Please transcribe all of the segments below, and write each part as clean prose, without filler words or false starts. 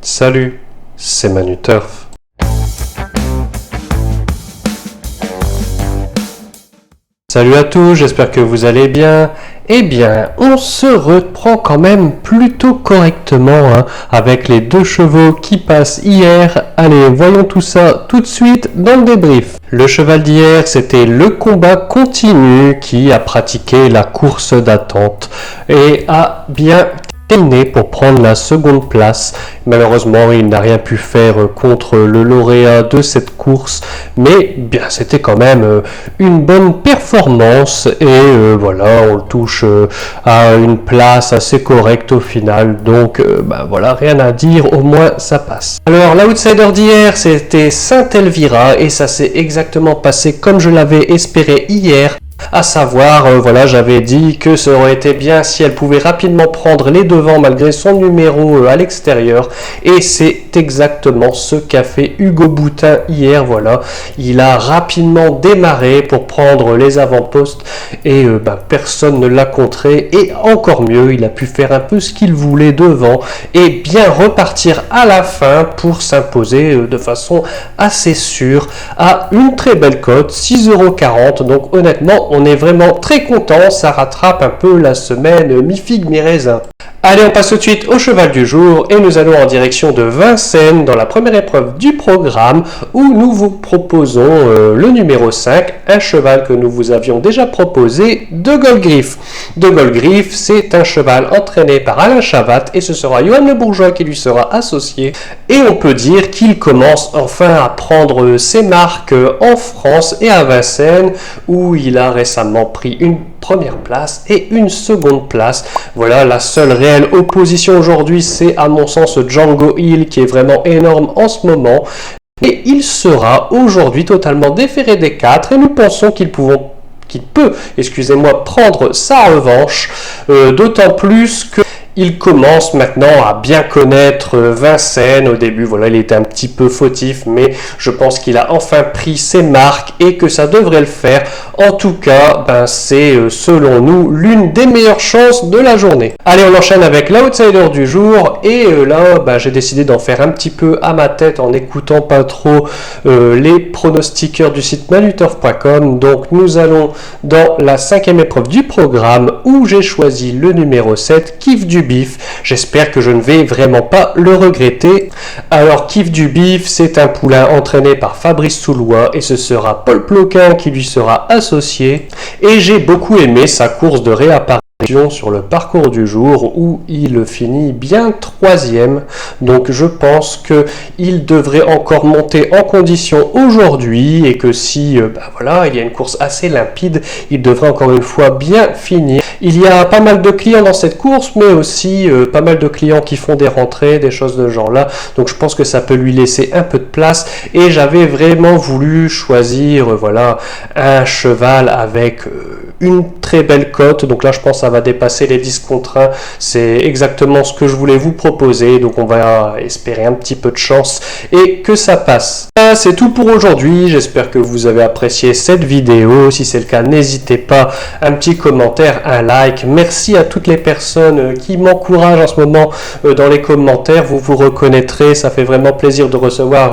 Salut, c'est Manu Turf. Salut à tous, j'espère que vous allez bien. Eh bien, on se reprend quand même plutôt correctement avec les 2 chevaux qui passent hier. Allez, voyons tout ça tout de suite dans le débrief. Le cheval d'hier, c'était le combat continu qui a pratiqué la course d'attente et a bien terminé pour prendre la seconde place. Malheureusement, il n'a rien pu faire contre le lauréat de cette course, mais bien c'était quand même une bonne performance et voilà, on le touche à une place assez correcte au final, donc voilà, rien à dire, au moins ça passe. Alors l'outsider d'hier, c'était Saint-Elvira et ça s'est exactement passé comme je l'avais espéré hier. À savoir, voilà, j'avais dit que ça aurait été bien si elle pouvait rapidement prendre les devants malgré son numéro à l'extérieur. Et c'est exactement ce qu'a fait Hugo Boutin hier, voilà. Il a rapidement démarré pour prendre les avant-postes et personne ne l'a contré. Et encore mieux, il a pu faire un peu ce qu'il voulait devant et bien repartir à la fin pour s'imposer de façon assez sûre à une très belle cote, 6,40 €. Donc honnêtement, on est vraiment très content, ça rattrape un peu la semaine mi-figue mi-raisin. Allez, on passe tout de suite au cheval du jour et nous allons en direction de Vincennes dans la première épreuve du programme où nous vous proposons le numéro 5, un cheval que nous vous avions déjà proposé, De Golgriff. De Golgriff, c'est un cheval entraîné par Alain Chavat et ce sera Johan Le Bourgeois qui lui sera associé. Et on peut dire qu'il commence enfin à prendre ses marques en France et à Vincennes où il a récemment pris une première place et une seconde place. Voilà, la seule réelle opposition aujourd'hui, c'est à mon sens Django Hill qui est vraiment énorme en ce moment. Et il sera aujourd'hui totalement déféré des 4 et nous pensons qu'il peut prendre sa revanche, d'autant plus que il commence maintenant à bien connaître Vincennes. Au début, voilà, il était un petit peu fautif, mais je pense qu'il a enfin pris ses marques et que ça devrait le faire. En tout cas, c'est selon nous l'une des meilleures chances de la journée. Allez, on enchaîne avec l'outsider du jour et là, j'ai décidé d'en faire un petit peu à ma tête en n'écoutant pas trop les pronostiqueurs du site manuturf.com. Donc, nous allons dans la 5e épreuve du programme où j'ai choisi le numéro 7, Kiff du Bif. J'espère que je ne vais vraiment pas le regretter. Alors, Kiff du Bif, c'est un poulain entraîné par Fabrice Soulois et ce sera Paul Ploquin qui lui sera associé. Et j'ai beaucoup aimé sa course de réapparition sur le parcours du jour où il finit bien 3e. Donc je pense qu'il devrait encore monter en condition aujourd'hui et que si il y a une course assez limpide, il devrait encore une fois bien finir. Il y a pas mal de clients dans cette course, mais aussi pas mal de clients qui font des rentrées, des choses de ce genre-là. Donc je pense que ça peut lui laisser un peu de place. Et j'avais vraiment voulu choisir un cheval avec une très belle cote. Donc là, je pense que ça va dépasser les 10 contre 1. C'est exactement ce que je voulais vous proposer. Donc on va espérer un petit peu de chance et que ça passe. C'est tout pour aujourd'hui. J'espère que vous avez apprécié cette vidéo. Si c'est le cas, n'hésitez pas, un petit commentaire, un like. Merci à toutes les personnes qui m'encouragent en ce moment dans les commentaires. Vous vous reconnaîtrez. Ça fait vraiment plaisir de recevoir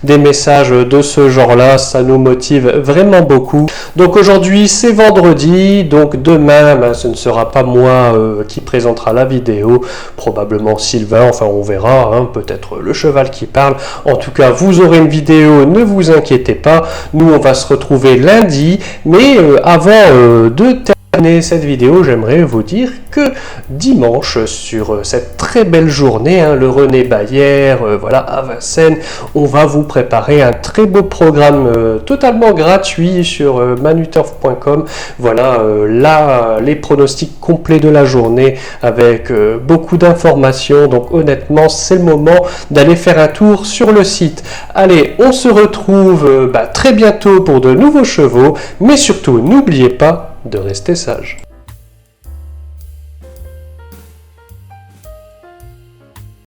des messages de ce genre-là. Ça nous motive vraiment beaucoup. Donc aujourd'hui, c'est vendredi. Donc demain, ce ne sera pas moi qui présentera la vidéo. Probablement Sylvain. Enfin, on verra. Peut-être le cheval qui parle. En tout cas, vous aurez une vidéo. Ne vous inquiétez pas, nous on va se retrouver lundi, mais avant de terminer cette vidéo, j'aimerais vous dire que dimanche, sur cette très belle journée, le René Bayer, à Vincennes, on va vous préparer un très beau programme totalement gratuit sur manuturf.com. Là, les pronostics complets de la journée avec beaucoup d'informations. Donc honnêtement, c'est le moment d'aller faire un tour sur le site. Allez, on se retrouve très bientôt pour de nouveaux chevaux, mais surtout, n'oubliez pas de rester sage.